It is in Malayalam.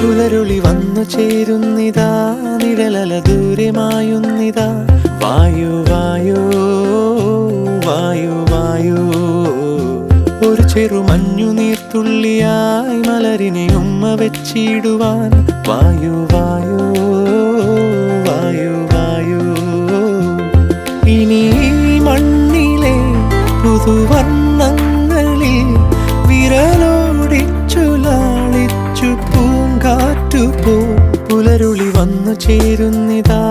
പുലരുളി വന്നു ചേരുന്നിതാ, നിഴലല ദൂരെ മായുന്നിതാ. വായു വായോ വായു വായോ, ഒരു ചെറുമഞ്ഞു നീർത്തുള്ളിയായി മലരിനെ ഉമ്മ വെച്ചിടുവാൻ. വായു വായോ വായു വായോ, ഇനി മണ്ണിലെ പുതുവർണ്ണങ്ങളിൽ വിരലോടിച്ചു ലാളിച്ചു പൂങ്കാറ്റുപോ. പുലരുളി വന്നു ചേരുന്നിതാ,